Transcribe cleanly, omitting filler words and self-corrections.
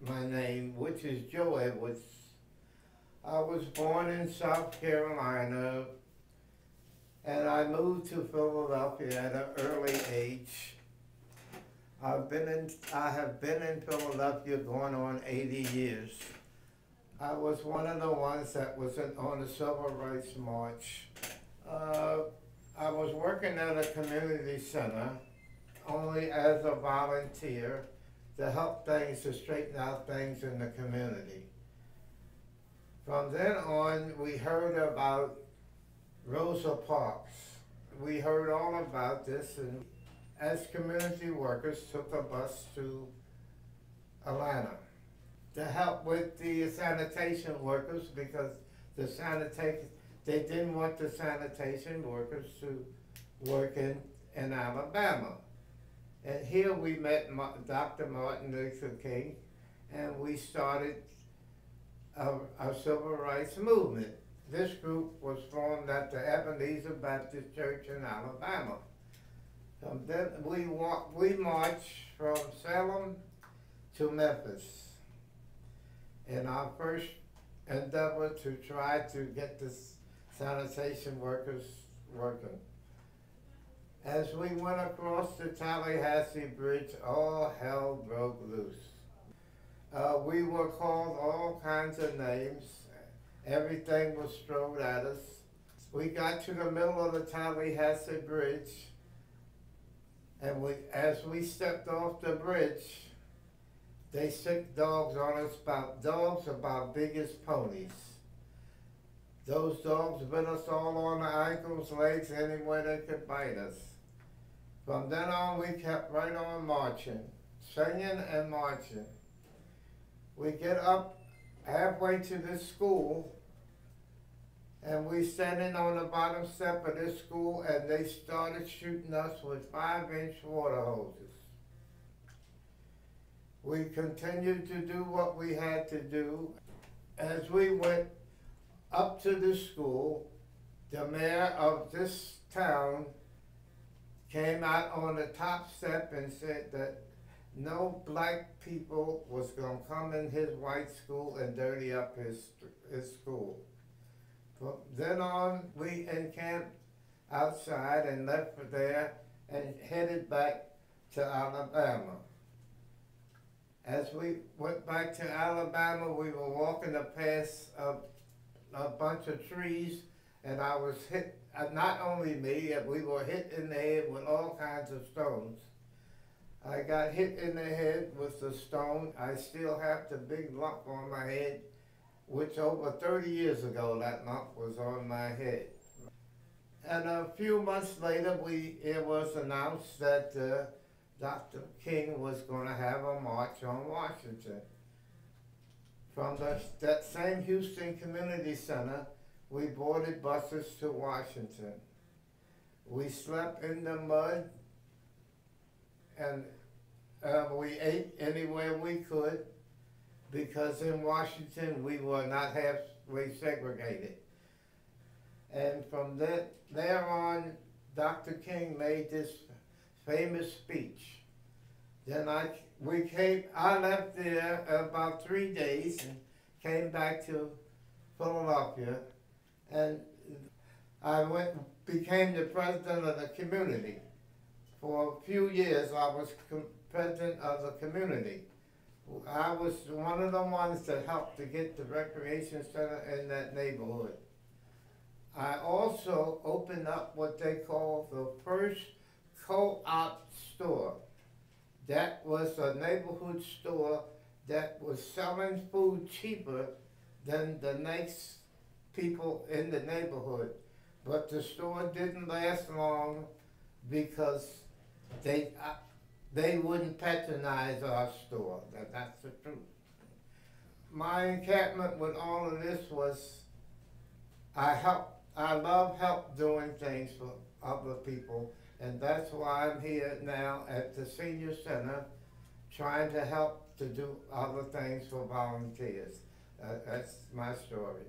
my name, which is Joe Edwards. I was born in South Carolina and I moved to Philadelphia at an early age. I have been in Philadelphia going on 80 years. I was one of the ones that was on the Civil Rights March. Uh, I was working at a community center only as a volunteer to help things, to straighten out things in the community. From then on, we heard about Rosa Parks. We heard all about this, and as community workers took a bus to Atlanta to help with the sanitation workers, because they didn't want the sanitation workers to work in Alabama. And here we met Dr. Martin Luther King, and we started our civil rights movement. This group was formed at the Ebenezer Baptist Church in Alabama. Then we marched from Salem to Memphis in our first endeavor to try to get the sanitation workers working. As we went across the Tallahassee Bridge, all hell broke loose. We were called all kinds of names. Everything was thrown at us. We got to the middle of the Tallahassee Bridge, and as we stepped off the bridge, they sicked dogs on us, about big as ponies. Those dogs bit us all on the ankles, legs, anywhere they could bite us. From then on, we kept right on marching, singing and marching. We get up halfway to this school, and we standing on the bottom step of this school, and they started shooting us with 5-inch water hoses. We continued to do what we had to do. As we went up to the school, the mayor of this town came out on the top step and said that no black people was going to come in his white school and dirty up his school. From then on, we encamped outside and left there and headed back to Alabama. As we went back to Alabama, we were walking past a bunch of trees, and I was hit, not only me, we were hit in the head with all kinds of stones. I got hit in the head with the stone. I still have the big lump on my head, which over 30 years ago that lump was on my head. And a few months later, it was announced that Dr. King was going to have a march on Washington. From that same Houston Community Center, we boarded buses to Washington. We slept in the mud, and we ate anywhere we could, because in Washington we were not halfway segregated. And from there on, Dr. King made this famous speech. Then I left there about 3 days and came back to Philadelphia, and I became the president of the community. For a few years, I was president of the community. I was one of the ones that helped to get the recreation center in that neighborhood. I also opened up what they call the first co-op store. That was a neighborhood store that was selling food cheaper than the next people in the neighborhood. But the store didn't last long because they wouldn't patronize our store. That's the truth. My encampment with all of this was, I love help doing things for other people, and that's why I'm here now at the Senior Center trying to help to do other things for volunteers. That's my story.